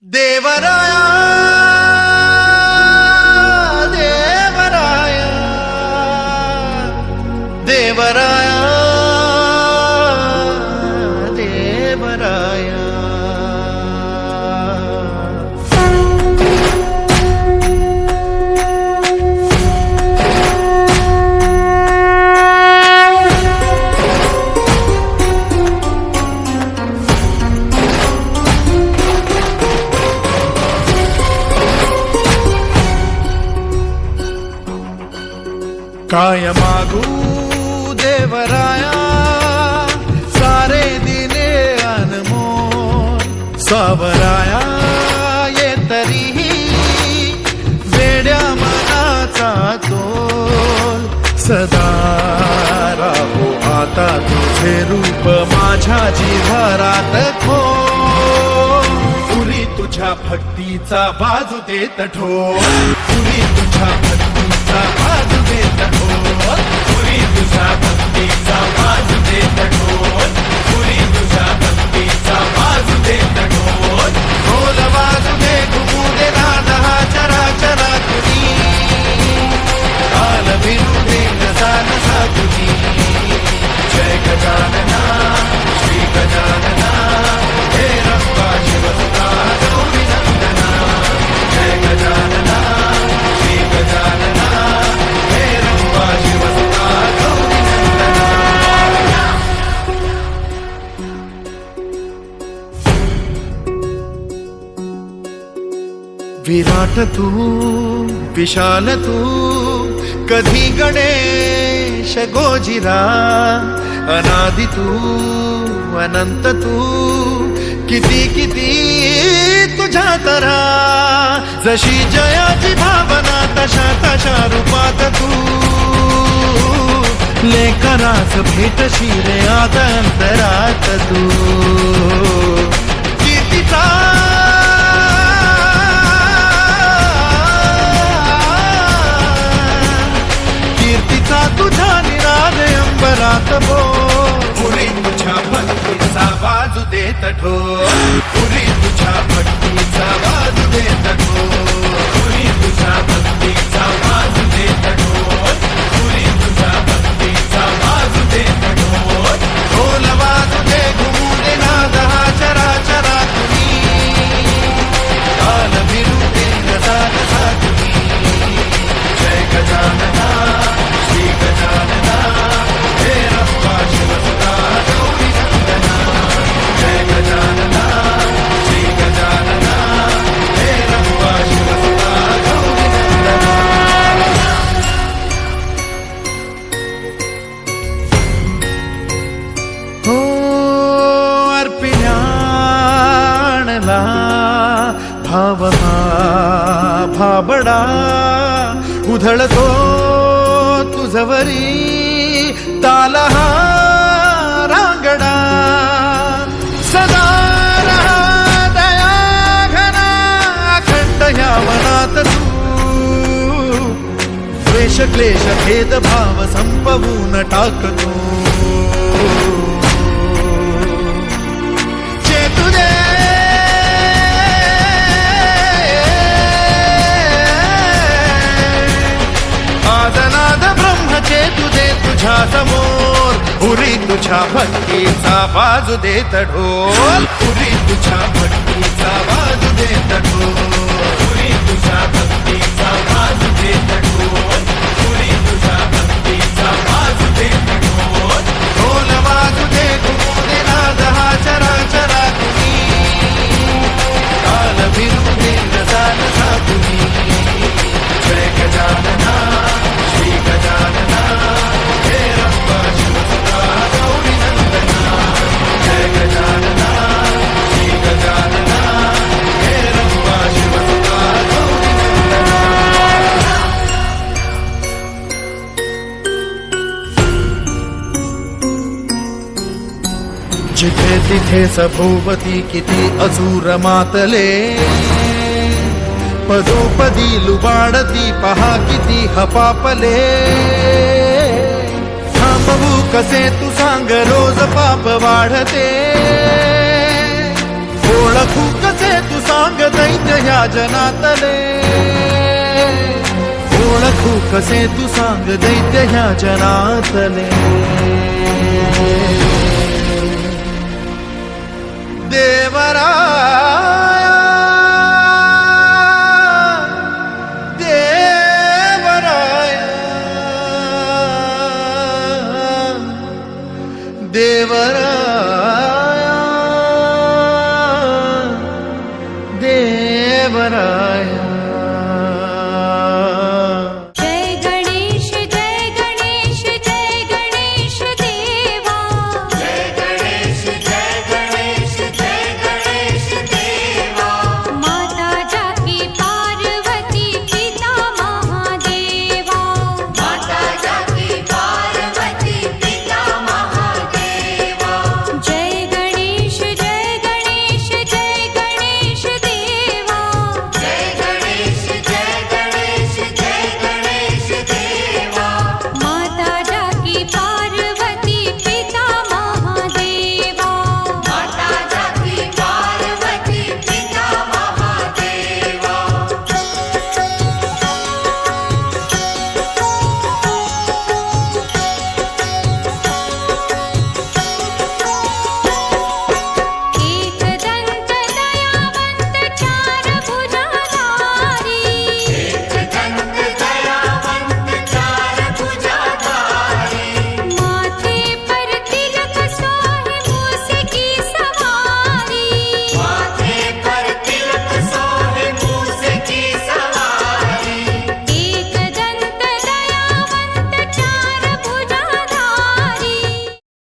देवराया देवराया देवराया देवराया काय मागू देवराया सारे दिले अनमोल सावराया ये तरीही वेड्या मनाचा तोल सदा राहो आता तुझे रूप माझ्या जिव्हारात खोल पुरी तुझ्या भक्तीचा बाजू देत ढोल पुरी तुझ्या भक्तीचा बाजू देत ढोल पुरी तुझ्या भक्तीचा बाजू देत ढोल पुरी तुझ्या भक्तीचा बाजू देत ढोल ढोल बाजू दे घुमू दे राधा चराचरा तुझी काल भिरू दे नसा नसा तुझी जय गजानना श्री गजानना हे रंबा शिवसुता गौरी नंदना जय गजानना श्री गजानना हे रंबा शिवसुता गौरी नंदना विराट तू विशाल तू कधी गणेश गोजिरा अनादि तू अनंत तू किती किती तुझ्या तरा जशी जयाची भावना तशा तशा रूपात तू लेकराच भेटशी रे आता अंतरात तू कीर्तीचा तुझा निराद अंबरात बोल पुरी तुझ्या भक्तीचा बाजू देत ढोल पुरी तुझ्या भक्तीचा बाजू देत ढोल पुरी तुझ्या भक्तीचा बाजू देत ढोल पुरी तुझ्या भक्तीचा बाजू देत ढोल ढोल बाजू दे घुमू दे नाद हा चराचरा तुम्ही काल भिरू दे नसा नसा तुम्ही जय गजानना श्री गजानना हे रंबा शिवसुता गौरी नंदना जय गजानना श्री गजानना हे रंबा शिवसुता गौरी नंदना हो अर्पिण्याणला भाव हा भाबडा उधळतो तुझवरी ताल हा रांगडा सदा रहा दया घना अखंड ह्या वनात तू द्वेष क्लेश भेद भाव संपवून टाकतो चेतू दे आदनाद ब्रह्मचेतू दे तुझ्या समोर पुरी तुझ्या भक्तीचा बाजू देत ढोल पुरी तुझ्या भक्तीचा बाजू देत ढोल पुरी तुझ्या भक्तीचा बाजू देत ढोल पुरी तुझ्या भक्तीचा बाजू देत ढोल ढोल बाजू दे घुमू दे नाद हा चराचरा तुम्ही काल भिरू दे नसा नसा तुम्ही जय गजानना श्री गजानना हे रंबा शिवसुता गौरी नंदना जय गजानना श्री गजानना हे रंबा शिवसुता गौरी नंदना जिथे तिथे सभोवती किती असुर मातले पदोपदी लुबाडती पहा किती हपापले थांबवू कसे तू सांग रोज पाप वाढते ओळखू कसे तू सांग दैत्य ह्या जनातले, ओळखू कसे तू सांग दैत्य ह्या जनातले. देवराया देवराया देवराया देवराया.